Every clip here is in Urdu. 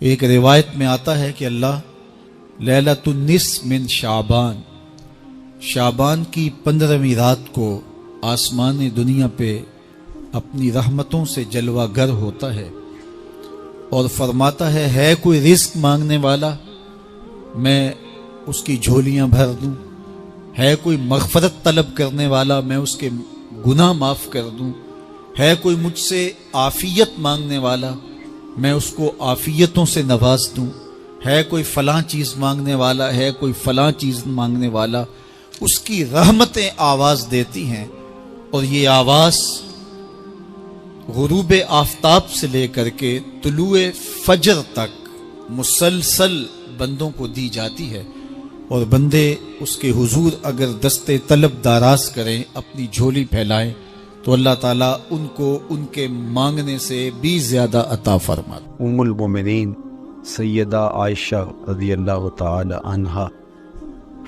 ایک روایت میں آتا ہے کہ اللہ لیلۃ النصف من شعبان، شعبان کی 15ویں رات کو آسمان دنیا پہ اپنی رحمتوں سے جلوہ گر ہوتا ہے اور فرماتا ہے کوئی رزق مانگنے والا، میں اس کی جھولیاں بھر دوں، ہے کوئی مغفرت طلب کرنے والا، میں اس کے گناہ معاف کر دوں، ہے کوئی مجھ سے عافیت مانگنے والا، میں اس کو عافیتوں سے نواز دوں، ہے کوئی فلاں چیز مانگنے والا، ہے کوئی فلاں چیز مانگنے والا، اس کی رحمتیں آواز دیتی ہیں، اور یہ آواز غروب آفتاب سے لے کر کے طلوع فجر تک مسلسل بندوں کو دی جاتی ہے، اور بندے اس کے حضور اگر دستے طلب دراز کریں، اپنی جھولی پھیلائیں، تو اللہ تعالیٰ ان کو ان کے مانگنے سے بھی زیادہ عطا فرماتا۔ ام المومنین سیدہ عائشہ رضی اللہ تعالی عنہا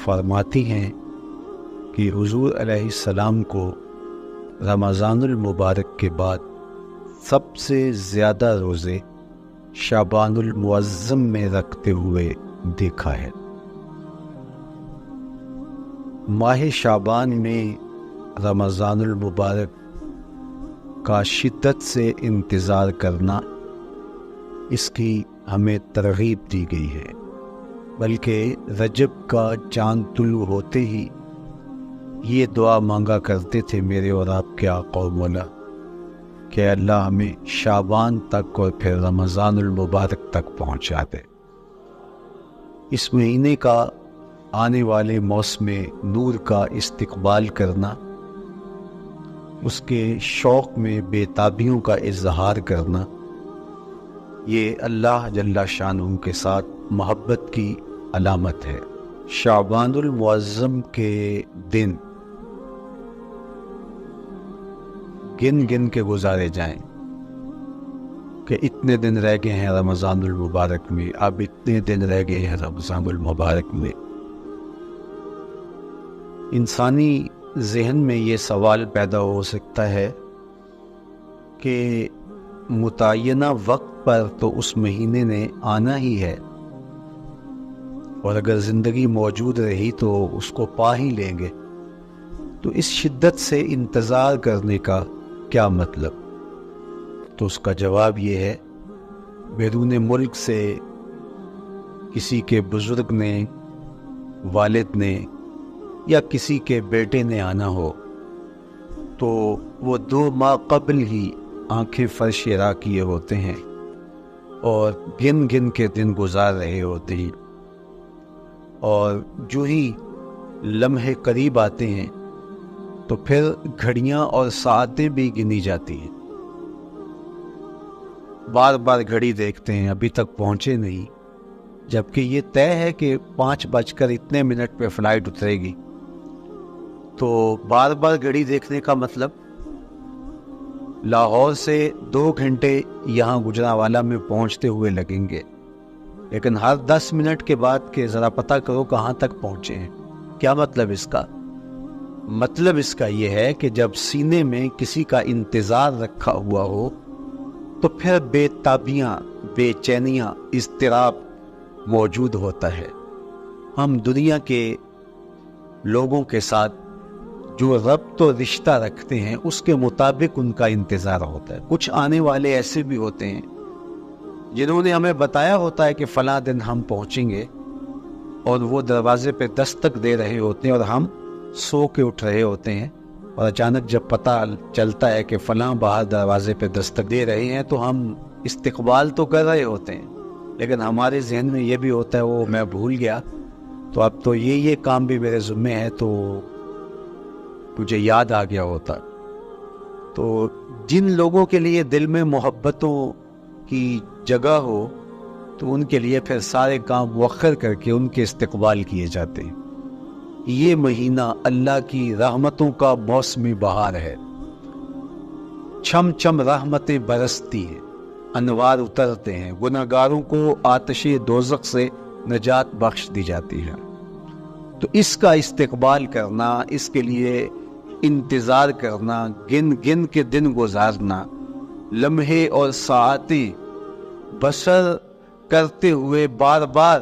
فرماتی ہیں کہ حضور علیہ السلام کو رمضان المبارک کے بعد سب سے زیادہ روزے شعبان المعظم میں رکھتے ہوئے دیکھا ہے۔ ماہ شعبان میں رمضان المبارک کا شدت سے انتظار کرنا، اس کی ہمیں ترغیب دی گئی ہے، بلکہ رجب کا چاند طلوع ہوتے ہی یہ دعا مانگا کرتے تھے میرے اور آپ کے آقا و مولا کہ اللہ ہمیں شعبان تک اور پھر رمضان المبارک تک پہنچا دے۔ اس مہینے کا آنے والے موسم نور کا استقبال کرنا، اس کے شوق میں بے تابیوں کا اظہار کرنا، یہ اللہ جل شانہ کے ساتھ محبت کی علامت ہے۔ شعبان المعظم کے دن گن گن کے گزارے جائیں کہ اتنے دن رہ گئے ہیں رمضان المبارک میں، اب اتنے دن رہ گئے ہیں رمضان المبارک میں۔ انسانی ذہن میں یہ سوال پیدا ہو سکتا ہے کہ متعینہ وقت پر تو اس مہینے نے آنا ہی ہے، اور اگر زندگی موجود رہی تو اس کو پا ہی لیں گے، تو اس شدت سے انتظار کرنے کا کیا مطلب؟ تو اس کا جواب یہ ہے، بیرون ملک سے کسی کے بزرگ نے، والد نے یا کسی کے بیٹے نے آنا ہو تو وہ 2 ماہ قبل ہی آنکھیں فرش را کیے ہوتے ہیں اور گن گن کے دن گزار رہے ہوتے ہیں، اور جو ہی لمحے قریب آتے ہیں تو پھر گھڑیاں اور ساعتیں بھی گنی جاتی ہیں، بار بار گھڑی دیکھتے ہیں، ابھی تک پہنچے نہیں، جبکہ یہ طے ہے کہ 5:02 پہ فلائٹ اترے گی۔ تو بار بار گھڑی دیکھنے کا مطلب لاہور سے 2 گھنٹے یہاں گجرانوالہ میں پہنچتے ہوئے لگیں گے، لیکن ہر 10 منٹ کے بعد کہ ذرا پتہ کرو کہاں تک پہنچے ہیں۔ کیا مطلب اس کا؟ مطلب اس کا یہ ہے کہ جب سینے میں کسی کا انتظار رکھا ہوا ہو تو پھر بے تابیاں، بے چینیاں، اضطراب موجود ہوتا ہے۔ ہم دنیا کے لوگوں کے ساتھ جو ربط و رشتہ رکھتے ہیں اس کے مطابق ان کا انتظار ہوتا ہے۔ کچھ آنے والے ایسے بھی ہوتے ہیں جنہوں نے ہمیں بتایا ہوتا ہے کہ فلاں دن ہم پہنچیں گے، اور وہ دروازے پہ دستک دے رہے ہوتے ہیں اور ہم سو کے اٹھ رہے ہوتے ہیں، اور اچانک جب پتہ چلتا ہے کہ فلاں باہر دروازے پہ دستک دے رہے ہیں تو ہم استقبال تو کر رہے ہوتے ہیں، لیکن ہمارے ذہن میں یہ بھی ہوتا ہے وہ میں بھول گیا، تو اب تو یہ کام بھی میرے ذمہ ہے، تو مجھے یاد آ گیا ہوتا۔ تو جن لوگوں کے لیے دل میں محبتوں کی جگہ ہو تو ان کے لیے پھر سارے کام مؤخر کر کے ان کے استقبال کیے جاتے ہیں۔ یہ مہینہ اللہ کی رحمتوں کا موسم بہار ہے، چھم چھم رحمتیں برستی ہیں، انوار اترتے ہیں، گناہگاروں کو آتش دوزخ سے نجات بخش دی جاتی ہے۔ تو اس کا استقبال کرنا، اس کے لیے انتظار کرنا، گن گن کے دن گزارنا، لمحے اور ساعتیں بسر کرتے ہوئے بار بار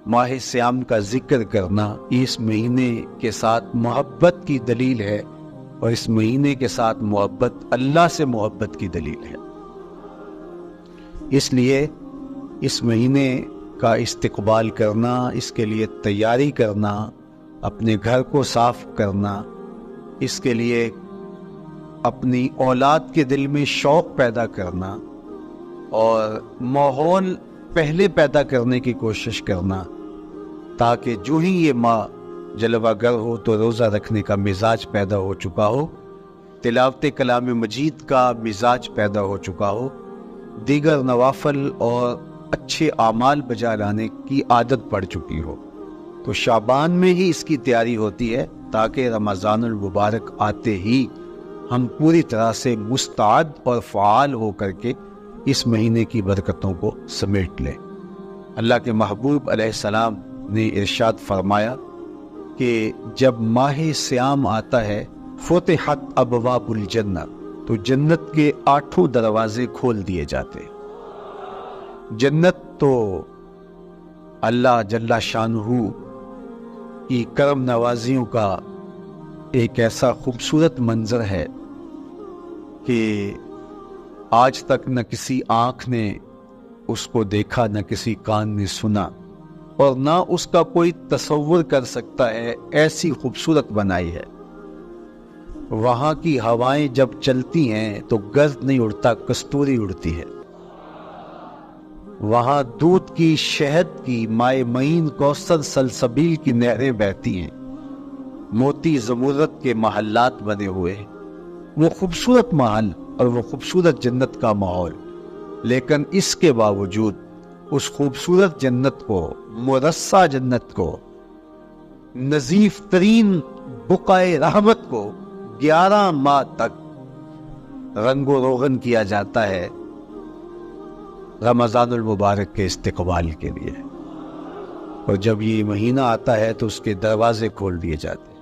ماہ سیام کا ذکر کرنا اس مہینے کے ساتھ محبت کی دلیل ہے، اور اس مہینے کے ساتھ محبت اللہ سے محبت کی دلیل ہے۔ اس لیے اس مہینے کا استقبال کرنا، اس کے لیے تیاری کرنا، اپنے گھر کو صاف کرنا، اس کے لیے اپنی اولاد کے دل میں شوق پیدا کرنا اور ماحول پہلے پیدا کرنے کی کوشش کرنا، تاکہ جو ہی یہ ماہ جلوہ گر ہو تو روزہ رکھنے کا مزاج پیدا ہو چکا ہو، تلاوت کلام مجید کا مزاج پیدا ہو چکا ہو، دیگر نوافل اور اچھے اعمال بجا لانے کی عادت پڑ چکی ہو۔ تو شعبان میں ہی اس کی تیاری ہوتی ہے، تاکہ رمضان المبارک آتے ہی ہم پوری طرح سے مستعد اور فعال ہو کر کے اس مہینے کی برکتوں کو سمیٹ لیں۔ اللہ کے محبوب علیہ السلام نے ارشاد فرمایا کہ جب ماہ سیام آتا ہے فتحت ابواب الجنہ، تو جنت کے 8 دروازے کھول دیے جاتے۔ جنت تو اللہ جل شانہ کی کرم نوازیوں کا ایک ایسا خوبصورت منظر ہے کہ آج تک نہ کسی آنکھ نے اس کو دیکھا، نہ کسی کان نے سنا، اور نہ اس کا کوئی تصور کر سکتا ہے، ایسی خوبصورت بنائی ہے۔ وہاں کی ہوائیں جب چلتی ہیں تو گرد نہیں اڑتا، کستوری اڑتی ہے۔ وہاں دودھ کی، شہد کی، مائے معین، کوثر، سلسبیل کی نہریں بہتی ہیں، موتی زمرد کے محلات بنے ہوئے ہیں۔ وہ خوبصورت محل اور وہ خوبصورت جنت کا ماحول، لیکن اس کے باوجود اس خوبصورت جنت کو، مرصع جنت کو، نظیف ترین بقعۂ رحمت کو 11 ماہ تک رنگ و روغن کیا جاتا ہے رمضان المبارک کے استقبال کے لیے، اور جب یہ مہینہ آتا ہے تو اس کے دروازے کھول دیے جاتے ہیں،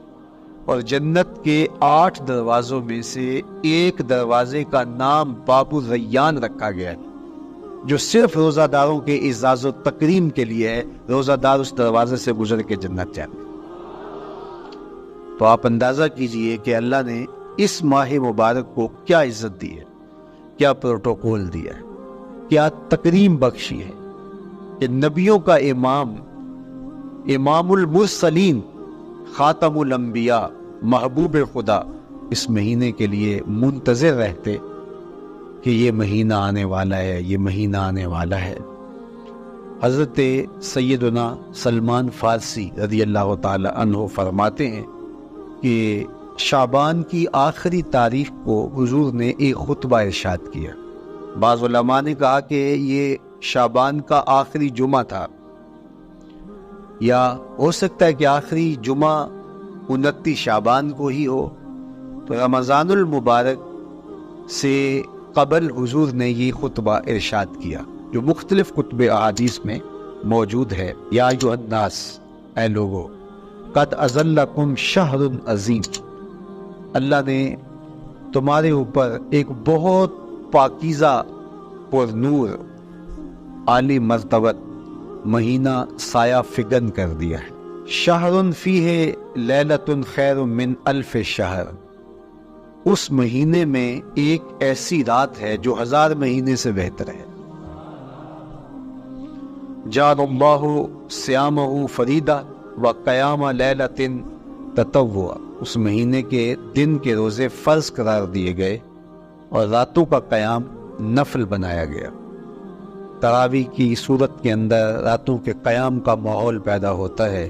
اور جنت کے 8 دروازوں میں سے ایک دروازے کا نام باب الریان رکھا گیا ہے، جو صرف روزہ داروں کے اعزاز و تکریم کے لیے ہے۔ روزہ دار اس دروازے سے گزر کے جنت جاتے۔ تو آپ اندازہ کیجئے کہ اللہ نے اس ماہ مبارک کو کیا عزت دی ہے، کیا پروٹوکول دیا ہے، کیا تکریم بخشی ہے کہ نبیوں کا امام، امام المرسلین، خاتم الانبیاء، محبوب خدا اس مہینے کے لیے منتظر رہتے کہ یہ مہینہ آنے والا ہے، یہ مہینہ آنے والا ہے۔ حضرت سیدنا سلمان فارسی رضی اللہ تعالی عنہ فرماتے ہیں کہ شعبان کی آخری تاریخ کو حضور نے ایک خطبہ ارشاد کیا۔ بعض علماء نے کہا کہ یہ شعبان کا آخری جمعہ تھا، یا ہو سکتا ہے کہ آخری جمعہ 29 شعبان کو ہی ہو۔ تو رمضان المبارک سے قبل حضور نے یہ خطبہ ارشاد کیا، جو مختلف کتب احادیث میں موجود ہے۔ یا ایھا الناس، اے لوگو، قد اظلکم شہر عظیم، اللہ نے تمہارے اوپر ایک بہت پاکیزہ، پر نور، عالی مرتبت مہینہ سایہ فگن کر دیا ہے۔ شہر فیہ لیلۃ خیر من 1000 شہر، اس مہینے میں ایک ایسی رات ہے جو 1000 مہینے سے بہتر ہے۔ جعل اللہ صیامہ فریدہ وقیام لیلۃ تطوع، اس مہینے کے دن کے روزے فرض قرار دیے گئے اور راتوں کا قیام نفل بنایا گیا۔ تراویح کی صورت کے اندر راتوں کے قیام کا ماحول پیدا ہوتا ہے،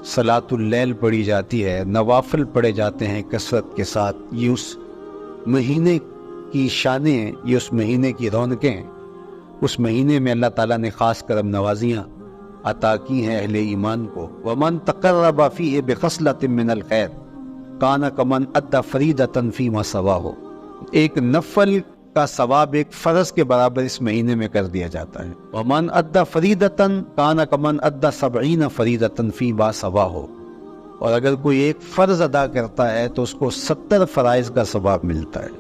صلاۃ اللیل پڑھی جاتی ہے، نوافل پڑھے جاتے ہیں کثرت کے ساتھ۔ یہ اس مہینے کی شانیں ہیں، یہ اس مہینے کی رونقیں ہیں۔ اس مہینے میں اللہ تعالیٰ نے خاص کرم نوازیاں عطا کی ہیں اہل ایمان کو۔ وَمَن تَقَرَّبَ فِيهِ بِخَصْلَةٍ مِّنَ الْخَيْرِ كَانَ كَمَنْ أَدَّى فَرِيضَةً فِيمَا سَوَاهُ، ایک نفل کا ثواب ایک فرض کے برابر اس مہینے میں کر دیا جاتا ہے۔ وَمَنْ أَدَّى فَرِيضَةً كَانَ كَمَنْ أَدَّى 70 فَرِيضَةً فِيمَا سَوَاهُ، اور اگر کوئی ایک فرض ادا کرتا ہے تو اس کو 70 فرائض کا ثواب ملتا ہے۔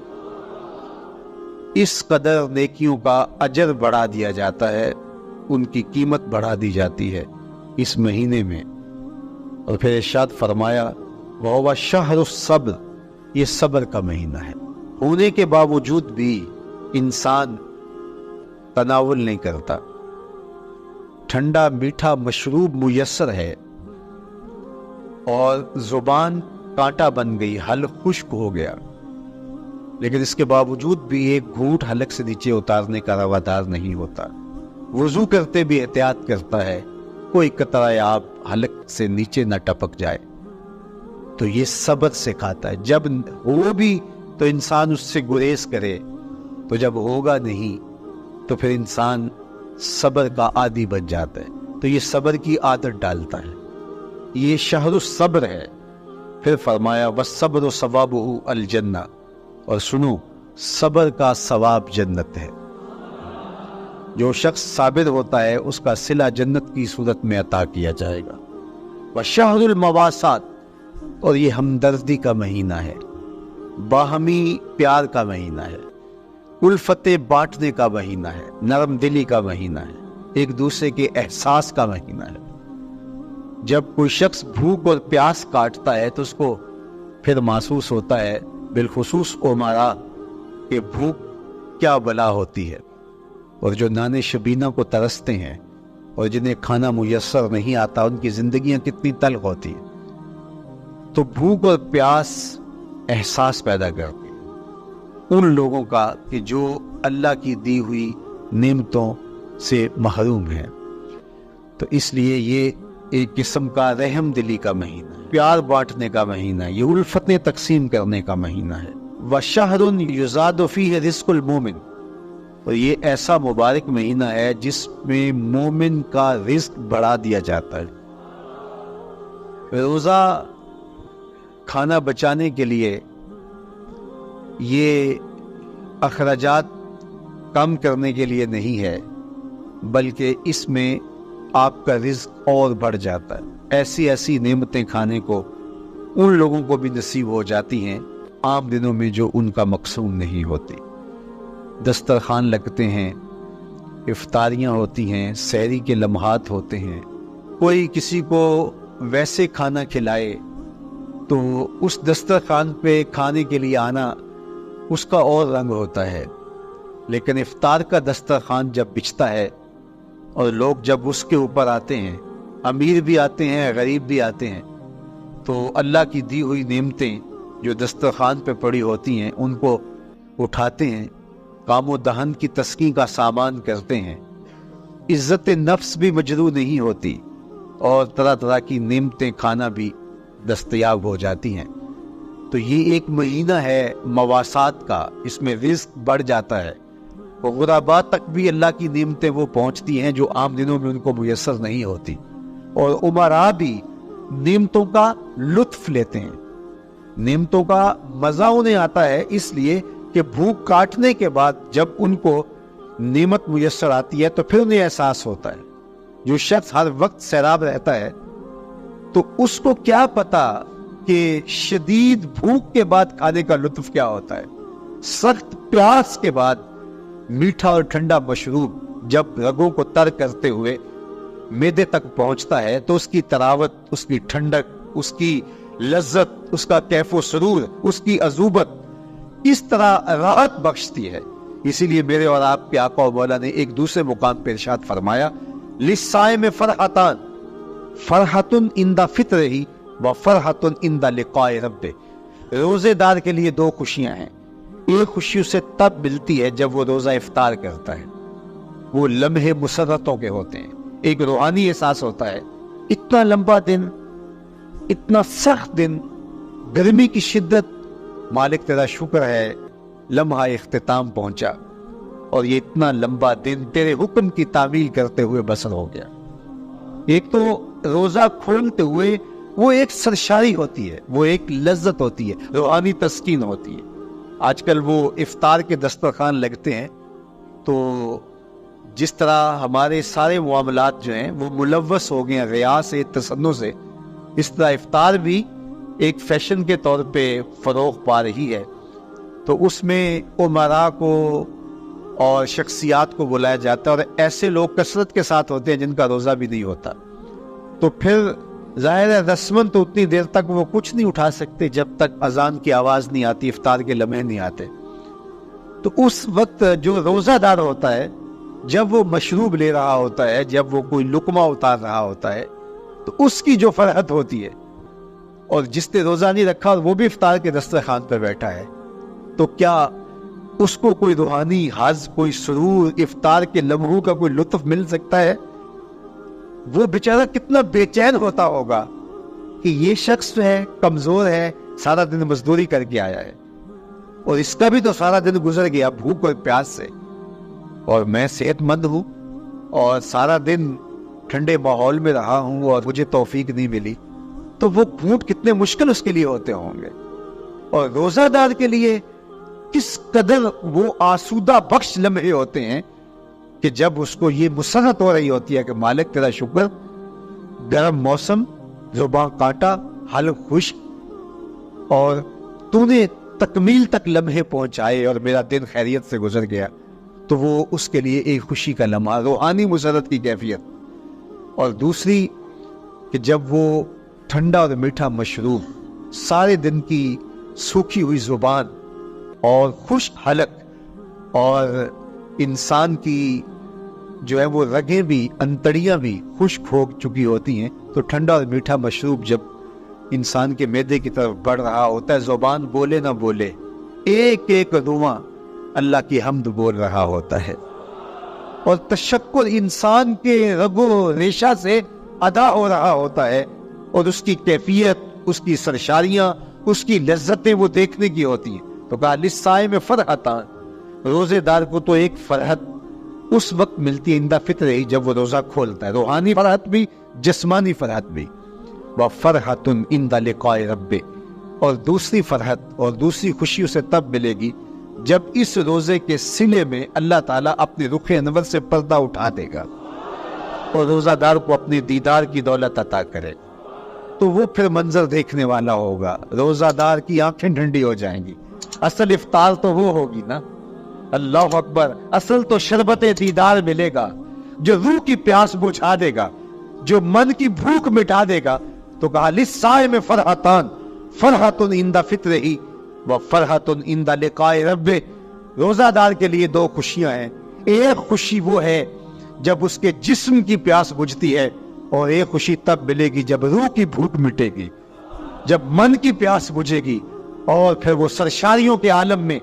اس قدر نیکیوں کا اجر بڑھا دیا جاتا ہے ان کی قیمت بڑھا دی جاتی ہے اس مہینے میں۔ اور پھر ارشاد فرمایا وَهُوَ شَهْرُ الصَّبْرِ، یہ صبر کا مہینہ ہے۔ ہونے کے باوجود بھی انسان تناول نہیں کرتا، ٹھنڈا میٹھا مشروب میسر ہے اور زبان کانٹا بن گئی، حلق خشک ہو گیا، لیکن اس کے باوجود بھی ایک گھونٹ حلق سے نیچے اتارنے کا روادار نہیں ہوتا۔ وضو کرتے بھی احتیاط کرتا ہے کوئی قطرہ آب حلق سے نیچے نہ ٹپک جائے۔ تو یہ صبر سکھاتا ہے، جب ہو بھی تو انسان اس سے گریز کرے، تو جب ہوگا نہیں تو پھر انسان صبر کا عادی بن جاتا ہے، تو یہ صبر کی عادت ڈالتا ہے۔ یہ شہر الصبر ہے۔ پھر فرمایا والصبر ثوابہ الجنہ، اور سنو صبر کا ثواب جنت ہے۔ جو شخص صابر ہوتا ہے اس کا صلہ جنت کی صورت میں عطا کیا جائے گا۔ وشہر المواسات، اور یہ ہمدردی کا مہینہ ہے، باہمی پیار کا مہینہ ہے، الفتیں بانٹنے کا مہینہ ہے، نرم دلی کا مہینہ ہے، ایک دوسرے کے احساس کا مہینہ ہے۔ جب کوئی شخص بھوک اور پیاس کاٹتا ہے تو اس کو پھر محسوس ہوتا ہے، بالخصوص امراء، کہ بھوک کیا بلا ہوتی ہے، اور جو نان شبینہ کو ترستے ہیں اور جنہیں کھانا میسر نہیں آتا ان کی زندگیاں کتنی تلخ ہوتی ہیں۔ تو بھوک اور پیاس احساس پیدا کرتی ہے ان لوگوں کا کہ جو اللہ کی دی ہوئی نعمتوں سے محروم ہیں۔ تو اس لیے یہ ایک قسم کا رحم دلی کا مہینہ ہے، پیار بانٹنے کا مہینہ ہے، یہ الفتیں تقسیم کرنے کا مہینہ ہے۔ وَشَهْرٌ يُزَادُ فِيهِ رِزْقُ الْمُؤْمِنِ، اور یہ ایسا مبارک مہینہ ہے جس میں مومن کا رزق بڑھا دیا جاتا ہے۔ روزہ کھانا بچانے کے لیے، یہ اخراجات کم کرنے کے لیے نہیں ہے، بلکہ اس میں آپ کا رزق اور بڑھ جاتا ہے۔ ایسی ایسی نعمتیں کھانے کو ان لوگوں کو بھی نصیب ہو جاتی ہیں عام دنوں میں جو ان کا مقصود نہیں ہوتی۔ دسترخوان لگتے ہیں، افطاریاں ہوتی ہیں، سحری کے لمحات ہوتے ہیں، کوئی کسی کو ویسے کھانا کھلائے تو اس دسترخوان پہ کھانے کے لیے آنا اس کا اور رنگ ہوتا ہے۔ لیکن افطار کا دسترخوان جب بچھتا ہے اور لوگ جب اس کے اوپر آتے ہیں، امیر بھی آتے ہیں، غریب بھی آتے ہیں، تو اللہ کی دی ہوئی نعمتیں جو دسترخوان پہ پڑی ہوتی ہیں ان کو اٹھاتے ہیں، کام و دہن کی تسکین کا سامان کرتے ہیں، عزت نفس بھی مجروح نہیں ہوتی اور طرح طرح کی نعمتیں کھانا بھی دستیاب ہو جاتی ہیں۔ تو یہ ایک مہینہ ہے مواسات کا، اس میں رزق بڑھ جاتا ہے، غرباء تک بھی اللہ کی نعمتیں وہ پہنچتی ہیں جو عام دنوں میں ان کو میسر نہیں ہوتی، اور امراء بھی نعمتوں کا لطف لیتے ہیں، نعمتوں کا مزہ انہیں آتا ہے، اس لیے کہ بھوک کاٹنے کے بعد جب ان کو نعمت میسر آتی ہے تو پھر انہیں احساس ہوتا ہے۔ جو شخص ہر وقت سیراب رہتا ہے تو اس کو کیا پتا کہ شدید بھوک کے بعد کھانے کا لطف کیا ہوتا ہے۔ سخت پیاس کے بعد میٹھا اور ٹھنڈا مشروب جب رگوں کو تر کرتے ہوئے معدے تک پہنچتا ہے تو اس کی تراوت، اس کی ٹھنڈک، اس کی لذت، اس کا کیف و سرور، اس کی عذوبت اس طرح راحت بخشتی ہے۔ اسی لیے میرے اور آپ کے آقا و مولا نے ایک دوسرے مقام پہ ارشاد فرمایا للصائم فرحتان، فرحۃ عند فطرہ و فرحۃ عند لقاء ربہ، روزے دار کے لیے دو خوشیاں ہیں۔ ایک خوشی اسے تب ملتی ہے جب وہ روزہ افطار کرتا ہے، وہ لمحے مسرتوں کے ہوتے ہیں، ایک روحانی احساس ہوتا ہے، اتنا لمبا دن، اتنا سخت دن، گرمی کی شدت، مالک تیرا شکر ہے لمحہ اختتام پہنچا اور یہ اتنا لمبا دن تیرے حکم کی تعمیل کرتے ہوئے بسر ہو گیا۔ ایک تو روزہ کھولتے ہوئے وہ ایک سرشاری ہوتی ہے، وہ ایک لذت ہوتی ہے، روحانی تسکین ہوتی ہے۔ آج کل وہ افطار کے دسترخوان لگتے ہیں تو جس طرح ہمارے سارے معاملات جو ہیں وہ ملوث ہو گئے ہیں ریا سے، تصنع سے، اس طرح افطار بھی ایک فیشن کے طور پہ فروغ پا رہی ہے۔ تو اس میں امراء کو اور شخصیات کو بلایا جاتا ہے، اور ایسے لوگ کثرت کے ساتھ ہوتے ہیں جن کا روزہ بھی نہیں ہوتا، تو پھر ظاہر ہے رسمن تو اتنی دیر تک وہ کچھ نہیں اٹھا سکتے جب تک اذان کی آواز نہیں آتی، افطار کے لمحے نہیں آتے۔ تو اس وقت جو روزہ دار ہوتا ہے، جب وہ مشروب لے رہا ہوتا ہے، جب وہ کوئی لقمہ اتار رہا ہوتا ہے، تو اس کی جو فرحت ہوتی ہے، اور جس نے روزہ نہیں رکھا اور وہ بھی افطار کے دسترخوان پہ بیٹھا ہے، تو کیا اس کو کوئی روحانی حظ، کوئی سرور، افطار کے لمحوں کا کوئی لطف مل سکتا ہے؟ وہ بیچارہ کتنا بے چین ہوتا ہوگا کہ یہ شخص جو ہے کمزور ہے، سارا دن مزدوری کر کے آیا ہے، اور اس کا بھی تو سارا دن گزر گیا بھوک اور پیاس سے، اور میں صحت مند ہوں اور سارا دن ٹھنڈے ماحول میں رہا ہوں اور مجھے توفیق نہیں ملی، تو وہ گھونٹ کتنے مشکل اس کے لیے ہوتے ہوں گے۔ اور روزہ دار کے لیے کس قدر وہ آسودہ بخش لمحے ہوتے ہیں کہ جب اس کو یہ مسرت ہو رہی ہوتی ہے کہ مالک تیرا شکر، گرم موسم، زباں کاٹا، حلق خشک، اور تو نے تکمیل تک لمحے پہنچائے اور میرا دن خیریت سے گزر گیا، تو وہ اس کے لیے ایک خوشی کا لمحہ، روحانی مسرت کی کیفیت۔ اور دوسری کہ جب وہ ٹھنڈا اور میٹھا مشروب، سارے دن کی سوکھی ہوئی زبان اور خشک حلق، اور انسان کی جو ہے وہ رگیں بھی، انتڑیاں بھی خشک ہو چکی ہوتی ہیں، تو ٹھنڈا اور میٹھا مشروب جب انسان کے معدے کی طرف بڑھ رہا ہوتا ہے، زبان بولے نہ بولے، ایک ایک رواں اللہ کی حمد بول رہا ہوتا ہے، اور تشکر انسان کے رگ و ریشہ سے ادا ہو رہا ہوتا ہے، اور اس کی کیفیت، اس کی سرشاریاں، اس کی لذتیں وہ دیکھنے کی ہوتی ہیں۔ تو کہا للصائم فرحتان، روزے دار کو تو ایک فرحت اس وقت ملتی ہے عند فطرہ ہی، جب وہ روزہ کھولتا ہے، روحانی فرحت بھی، جسمانی فرحت بھی۔ وَفَرْحَةٌ عِنْدَ لِقَاءِ رَبِّهِ، اور دوسری فرحت اور دوسری خوشی اسے تب ملے گی جب اس روزے کے صلے میں اللہ تعالیٰ اپنے رخ انور سے پردہ اٹھا دے گا اور روزہ دار کو اپنے دیدار کی دولت عطا کرے، تو وہ پھر منظر دیکھنے والا ہوگا، روزہ دار کی آنکھیں ٹھنڈی ہو جائیں گی۔ اصل افطار تو وہ ہوگی نا، اللہ اکبر، اصل تو شربت دیدار ملے گا جو روح کی پیاس بجھا دے گا، جو من کی بھوک مٹا دے گا۔ تو کہا للصائم فرحتان، فرحۃ عند فطرہ وفرحۃ عند لقاء ربہ، روزہ دار کے لیے دو خوشیاں ہیں، ایک خوشی وہ ہے جب اس کے جسم کی پیاس بجھتی ہے، اور ایک خوشی تب ملے گی جب روح کی بھوک مٹے گی، جب من کی پیاس بجھے گی، اور پھر وہ سرشاریوں کے عالم میں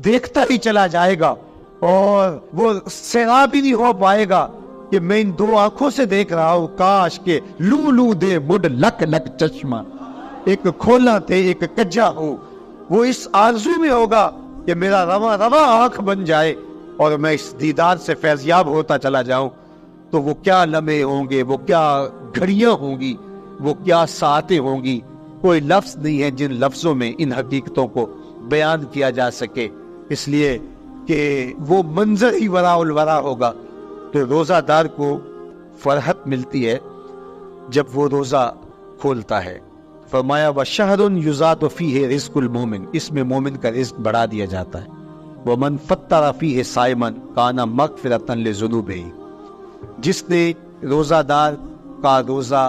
دیکھتا ہی چلا جائے گا، اور وہ سیراب ہی نہیں ہو پائے گا کہ میں ان دو آنکھوں سے دیکھ رہا ہوں، کاش کے لو لو دے مڈ لک لک چشمہ، ایک کھولا تھے ایک کجا ہو۔ وہ اس آرزو میں ہوگا کہ میرا رواں رواں آنکھ بن جائے اور میں اس دیدار سے فیضیاب ہوتا چلا جاؤں۔ تو وہ کیا لمحے ہوں گے، وہ کیا گھڑیاں ہوں گی، وہ کیا ساعتیں ہوں گی، کوئی لفظ نہیں ہے جن لفظوں میں ان حقیقتوں کو بیان کیا جا سکے، اس لیے کہ وہ منظر ہی وراء الورا ہوگا۔ تو روزہ دار کو فرحت ملتی ہے جب وہ روزہ کھولتا ہے۔ فرمایا وَشَهْرٌ يُزَادُ فِيهِ رِزْقُ الْمُؤْمِنِ، اس میں مومن کا رزق بڑھا دیا جاتا ہے۔ وَمَنْ فَطَّرَ فِيهِ صَائِمًا كَانَ مَغْفِرَةً لِذُنُوبِهِ، جس نے روزہ دار کا روزہ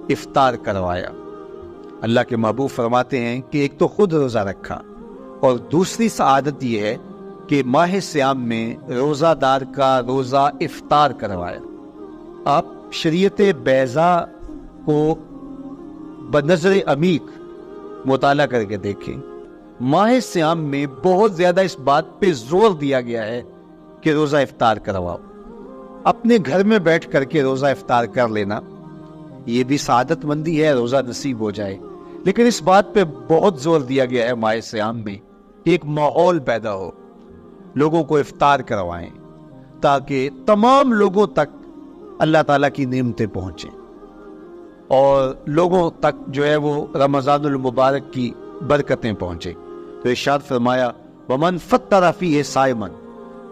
افطار کروایا۔ اللہ کے محبوب فرماتے ہیں کہ ایک تو خود روزہ رکھا، اور دوسری سعادت یہ ہے کہ ماہ صیام میں روزہ دار کا روزہ افطار کروایا۔ آپ شریعت بیضاء کو بنظر عمیق مطالعہ کر کے دیکھیں، ماہ صیام میں بہت زیادہ اس بات پہ زور دیا گیا ہے کہ روزہ افطار کرواؤ۔ اپنے گھر میں بیٹھ کر کے روزہ افطار کر لینا یہ بھی سعادت مندی ہے، روزہ نصیب ہو جائے، لیکن اس بات پہ بہت زور دیا گیا ہے ماہ صیام میں کہ ایک ماحول پیدا ہو، لوگوں کو افطار کروائیں تاکہ تمام لوگوں تک اللہ تعالیٰ کی نعمتیں پہنچیں، اور لوگوں تک جو ہے وہ رمضان المبارک کی برکتیں پہنچیں۔ تو ارشاد فرمایا وَمَنْ فَطَّرَ فِيهِ صَائِمًا،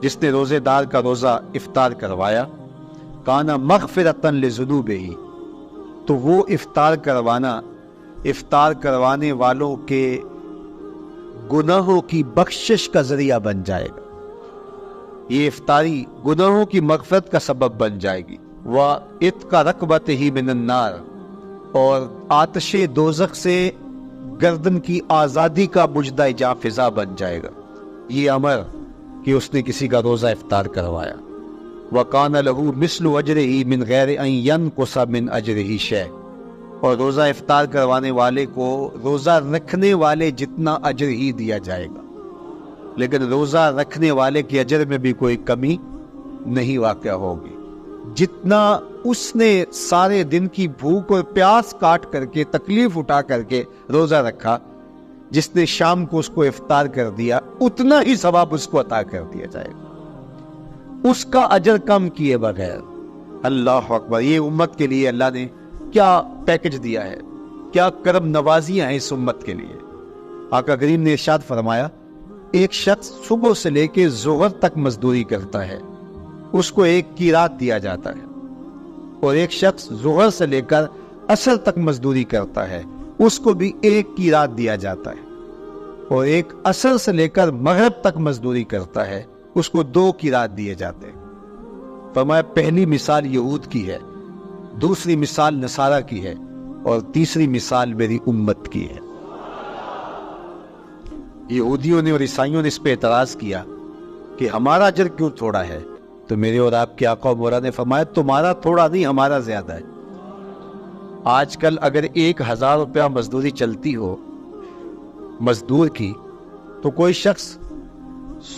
جس نے روزے دار کا روزہ افطار کروایا، کانا مغفرۃ لذنوبہ، تو وہ افطار کروانے والوں کے گناہوں کی بخشش کا ذریعہ بن جائے گا۔ یہ افطاری گناہوں کی مغفرت کا سبب بن جائے گی، وَإِتْقَ رَقْبَتِهِ مِنَ النَّارِ، اور آتش دوزخ سے گردن کی آزادی کا مجدہ جاں فضا بن جائے گا یہ امر کہ اس نے کسی کا روزہ افطار کروایا۔ وَقَانَ لَهُ مِثْلُ أَجْرِهِ مِنْ غَيْرِ أَنْ يَنْقُصَ مِنْ أَجْرِهِ شَيْءٌ، اور روزہ افطار کروانے والے کو روزہ رکھنے والے جتنا اجر ہی دیا جائے گا، لیکن روزہ رکھنے والے کے اجر میں بھی کوئی کمی نہیں واقع ہوگی۔ جتنا اس نے سارے دن کی بھوک اور پیاس کاٹ کر کے تکلیف اٹھا کر کے روزہ رکھا، جس نے شام کو اس کو افطار کر دیا، اتنا ہی ثواب اس کو عطا کر دیا جائے گا، اس کا اجر کم کیے بغیر۔ اللہ اکبر! یہ امت کے لیے اللہ نے کیا پیکج دیا ہے، کیا کرم نوازیاں ہیں اس امت کے لیے۔ آقا کریم نے ارشاد فرمایا، ایک شخص صبح سے لے کے ظہر تک مزدوری کرتا ہے، اس کو ایک قیراط دیا جاتا ہے، اور ایک شخص ظہر سے لے کر عصر تک مزدوری کرتا ہے، اس کو بھی ایک قیراط دیا جاتا ہے، اور ایک عصر سے لے کر مغرب تک مزدوری کرتا ہے، اس کو 2 قیراط دیے جاتے ہیں۔ فرمایا پہلی مثال یہود کی ہے، دوسری مثال نصارہ کی ہے، اور تیسری مثال میری امت کی ہے۔ یہودیوں نے اور عیسائیوں نے اس پہ اعتراض کیا کہ ہمارا اجر کیوں تھوڑا ہے، تو میرے اور آپ کے آقا و مولا نے فرمایا تمہارا تھوڑا نہیں، ہمارا زیادہ ہے۔ آج کل اگر 1000 روپیہ مزدوری چلتی ہو مزدور کی، تو کوئی شخص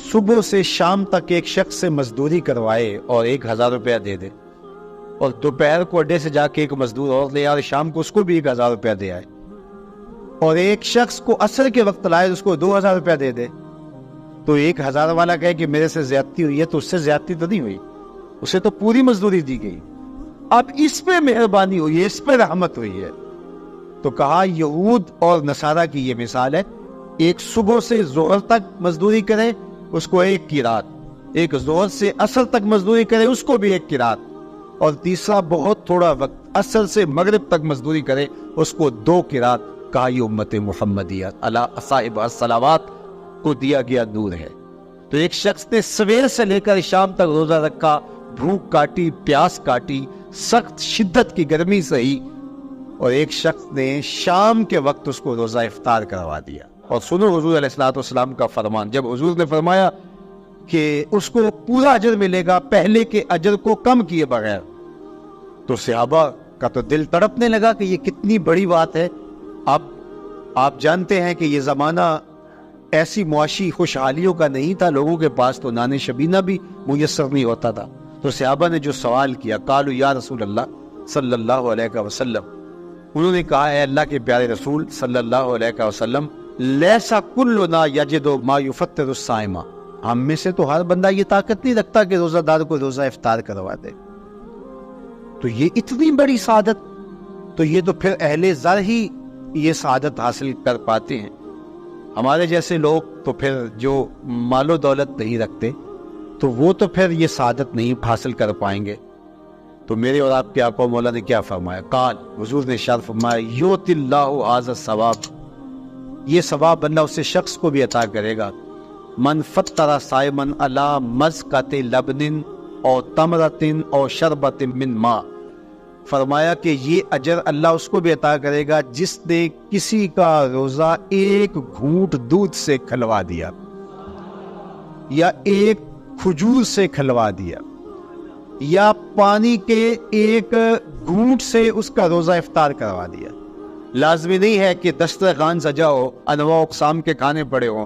صبح سے شام تک ایک شخص سے مزدوری کروائے اور 1000 روپیہ دے دے، اور دوپہر کو اڈے سے جا کے ایک مزدور اور لے آئے اور شام کو اس کو بھی 1000 روپیہ دے آئے، اور ایک شخص کو عصر کے وقت لائے اس کو 2000 روپیہ دے دے، تو 1000 والا کہے کہ میرے سے زیادتی ہوئی ہے، تو اس سے زیادتی تو نہیں ہوئی، اسے تو پوری مزدوری دی گئی، اب اس پہ مہربانی ہوئی ہے، اس پہ رحمت ہوئی ہے۔ تو کہا یہود اور نصارہ کی یہ مثال ہے، ایک صبح سے ظہر تک مزدوری کرے اس کو 1 قیراط، ایک ظہر سے عصر تک مزدوری کرے اس کو بھی 1 قیراط، اور تیسرا بہت تھوڑا وقت عصر سے مغرب تک مزدوری کرے اس کو 2 قیراط۔ کہا یہ امت محمدیہ اللہ صاحب الصلوات کو دیا گیا نور ہے۔ تو ایک شخص نے سویر سے لے کر شام تک روزہ رکھا، بھوک کاٹی، پیاس کاٹی، سخت شدت کی گرمی سہی، اور ایک شخص نے شام کے وقت اس کو روزہ افطار کروا دیا۔ اور سنو حضور علیہ الصلوۃ والسلام کا فرمان، جب حضور نے فرمایا کہ اس کو پورا اجر ملے گا پہلے کے اجر کو کم کیے بغیر، تو صحابہ کا تو دل تڑپنے لگا کہ یہ کتنی بڑی بات ہے۔ اب آپ جانتے ہیں کہ یہ زمانہ ایسی معاشی خوشحالیوں کا نہیں تھا، لوگوں کے پاس تو نان شبینہ بھی میسر نہیں ہوتا تھا، تو صحابہ نے جو سوال کیا، قالوا یا رسول اللہ صلی اللہ علیہ وسلم، انہوں نے کہا اے اللہ کے پیارے رسول صلی اللہ علیہ وسلم، لیسا کلنا یجد ما یفطر الصائم، ہم میں سے تو ہر بندہ یہ طاقت نہیں رکھتا کہ روزہ دار کو روزہ افطار کروا دے، تو یہ اتنی بڑی سعادت، تو یہ تو پھر اہل زر ہی یہ سعادت حاصل کر پاتے ہیں، ہمارے جیسے لوگ تو پھر جو مال و دولت نہیں رکھتے تو وہ تو پھر یہ سعادت نہیں حاصل کر پائیں گے۔ تو میرے اور آپ کے آقا و مولا نے کیا فرمایا؟ قال، حضور نے ارشاد فرمایا، یؤت اللہ ھذا الثواب، یہ ثواب اللہ اسے شخص کو بھی عطا کرے گا، من فطر صائما علی مزقۃ لبن او تمرۃ او شربۃ من ماء، فرمایا کہ یہ اجر اللہ اس کو بھی عطا کرے گا جس نے کسی کا روزہ 1 گھونٹ دودھ سے کھلوا دیا، یا 1 کھجور سے کھلوا دیا، یا پانی کے 1 گھونٹ سے اس کا روزہ افطار کروا دیا۔ لازمی نہیں ہے کہ دسترخوان سجا ہو، انواع اقسام کے کھانے پڑے ہوں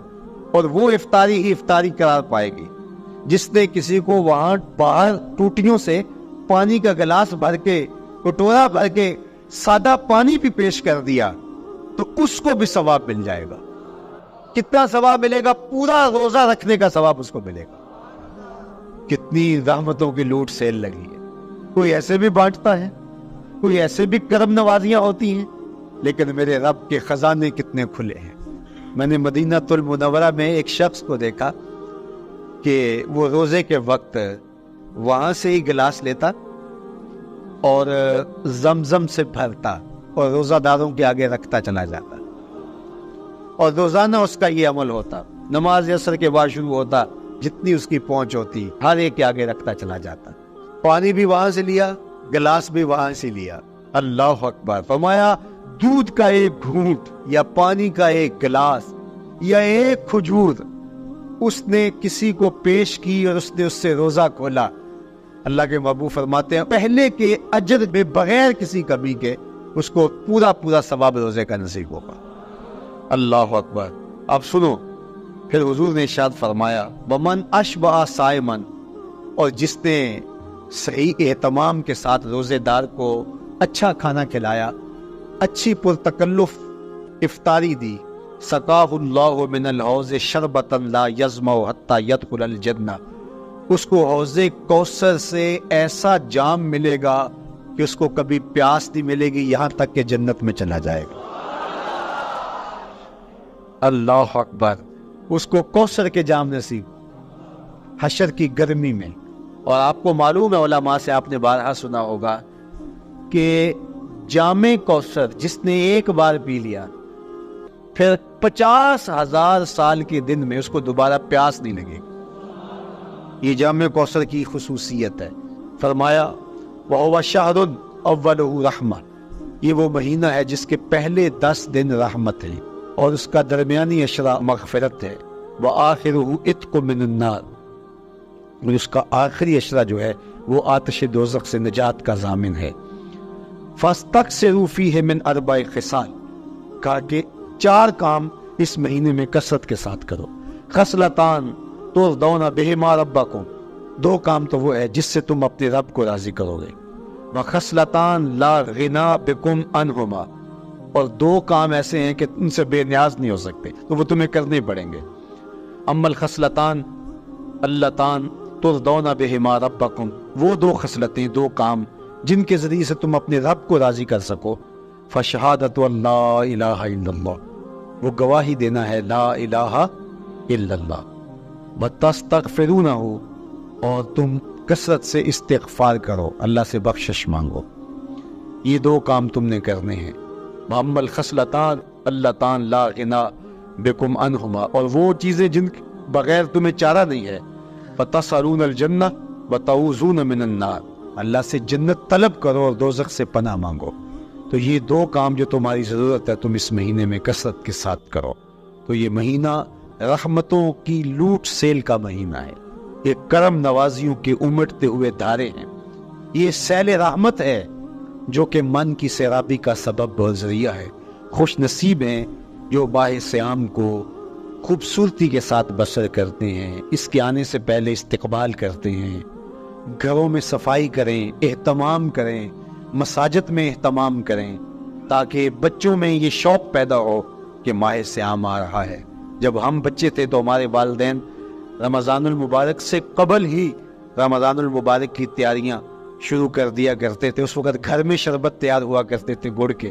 اور وہ افطاری ہی افطاری قرار پائے گی۔ جس نے کسی کو وہاں باہر ٹوٹیوں سے پانی کا گلاس بھر کے، کٹورا بھر کے سادہ پانی بھی پیش کر دیا تو اس کو بھی ثواب مل جائے گا۔ کتنا ثواب ملے گا؟ پورا روزہ رکھنے کا ثواب اس کو ملے گا۔ کتنی رحمتوں کی لوٹ سیل لگی ہے، کوئی ایسے بھی بانٹتا ہے، کوئی ایسے بھی کرم نوازیاں ہوتی ہیں، لیکن میرے رب کے خزانے کتنے کھلے ہیں۔ میں نے مدینہ المنورہ میں ایک شخص کو دیکھا کہ وہ روزے کے وقت وہاں سے ہی گلاس لیتا اور زمزم سے بھرتا اور روزہ داروں کے آگے رکھتا چلا جاتا، اور روزانہ اس کا یہ عمل ہوتا۔ نماز عصر کے بعد شروع ہوتا، جتنی اس کی پہنچ ہوتی ہر ایک کے آگے رکھتا چلا جاتا. پانی بھی وہاں سے لیا, گلاس بھی وہاں سے لیا. اللہ اکبر. فرمایا دودھ کا ایک گھونٹ یا پانی کا ایک گلاس یا ایک کھجور اس نے کسی کو پیش کی اور اس نے اس سے روزہ کھولا. اللہ کے محبوب فرماتے ہیں پہلے کے اجر میں بغیر کسی کمی کے اس کو پورا ثواب روزے کا نصیب ہوگا. اللہ اکبر. اب سنو, پھر حضور نے ارشاد فرمایا ومن اشبع صائمن, اور جس نے صحیح اہتمام کے ساتھ روزے دار کو اچھا کھانا کھلایا, اچھی پرتکلف افطاری دی, سقاہ اللہ من الحوض شربتا لا یظمأ حتی یدخل الجنہ, اس کو حوض کوثر سے ایسا جام ملے گا کہ اس کو کبھی پیاس نہیں ملے گی یہاں تک کہ جنت میں چلا جائے گا. اللہ اکبر. اس کو کوثر کے جام نصیب حشر کی گرمی میں. اور آپ کو معلوم ہے, علماء سے آپ نے بارہا سنا ہوگا کہ جام کوثر جس نے ایک بار پی لیا پھر 50,000 سال کے دن میں اس کو دوبارہ پیاس نہیں لگے گی. یہ جام کوثر کی خصوصیت ہے. فرمایا وَهُوَ شَهْرٌ أَوَّلُهُ رَحْمَةٌ, یہ وہ مہینہ ہے جس کے پہلے 10 دن رحمت ہے اور اس کا درمیانی عشرہ مغفرت ہے. وَآخِرُهُ عِتْقٌ مِّنَ النَّارِ, اور اس کا آخری عشرہ جو ہے وہ آتش دوزخ سے نجات کا ضامن ہے. فَاسْتَكْثِرُوا فِيهِ مِنْ 4 خِصَالٍ, کہا کہ 4 کام اس مہینے میں کثرت کے ساتھ کرو. خصلتان ترضون بہما ربکم, 2 کام تو وہ ہے جس سے تم اپنے رب کو راضی کرو گے. وخصلتان لا غنا بکم عنہما, اور 2 کام ایسے ہیں کہ ان سے بے نیاز نہیں ہو سکتے تو وہ تمہیں کرنے پڑیں گے. اما الخصلتان اللتان ترضون بہما ربکم, وہ 2 خصلتیں 2 کام جن کے ذریعے سے تم اپنے رب کو راضی کر سکو. فشہادت لا الہ الا اللہ, وہ گواہی دینا ہے لا الہ الا اللہ. وتستغفرونہ, اور تم کثرت سے استغفار کرو, اللہ سے بخشش مانگو. یہ 2 کام تم نے کرنے ہیں. وَأَمَّا الْخَصْلَتَانِ اللَّتَانِ لَا غِنَىٰ بِكُمْ عَنْهُمَا, اور وہ چیزیں جن بغیر تمہیں چارہ نہیں ہے. فَتَسْأَلُونَ الْجَنَّةَ وَتَعُوذُونَ مِنَ النَّارِ, اللہ سے جنت طلب کرو اور دوزخ سے پناہ مانگو. تو یہ 2 کام جو تمہاری ضرورت ہے تم اس مہینے میں کثرت کے ساتھ کرو. تو یہ مہینہ رحمتوں کی لوٹ سیل کا مہینہ ہے, یہ کرم نوازیوں کے امٹتے ہوئے دھارے ہیں. یہ سیل رحمت ہے جو کہ من کی سیرابی کا سبب اور ذریعہ ہے. خوش نصیب ہیں جو ماہ صیام کو خوبصورتی کے ساتھ بسر کرتے ہیں, اس کے آنے سے پہلے استقبال کرتے ہیں, گھروں میں صفائی کریں, اہتمام کریں, مساجد میں اہتمام کریں, تاکہ بچوں میں یہ شوق پیدا ہو کہ ماہ صیام آ رہا ہے. جب ہم بچے تھے تو ہمارے والدین رمضان المبارک سے قبل ہی رمضان المبارک کی تیاریاں شروع کر دیا کرتے تھے. اس وقت گھر میں شربت تیار ہوا کرتے تھے گڑ کے,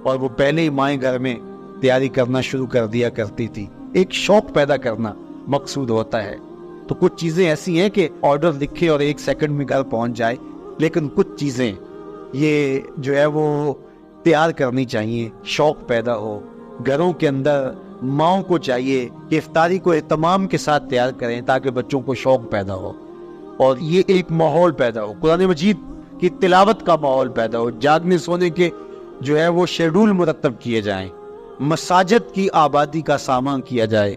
اور وہ پہلے ہی مائیں گھر میں تیاری کرنا شروع کر دیا کرتی تھی. ایک شوق پیدا کرنا مقصود ہوتا ہے. تو کچھ چیزیں ایسی ہیں کہ آرڈر لکھے اور 1 سیکنڈ میں گھر پہنچ جائے, لیکن کچھ چیزیں یہ جو ہے وہ تیار کرنی چاہیے, شوق پیدا ہو. گھروں کے اندر ماؤں کو چاہیے کہ افطاری کو اہتمام کے ساتھ تیار کریں تاکہ بچوں کو شوق پیدا ہو, اور یہ ایک ماحول پیدا ہو, قرآن مجید کی تلاوت کا ماحول پیدا ہو, جاگنے سونے کے جو ہے وہ شیڈول مرتب کیے جائیں, مساجد کی آبادی کا سامان کیا جائے,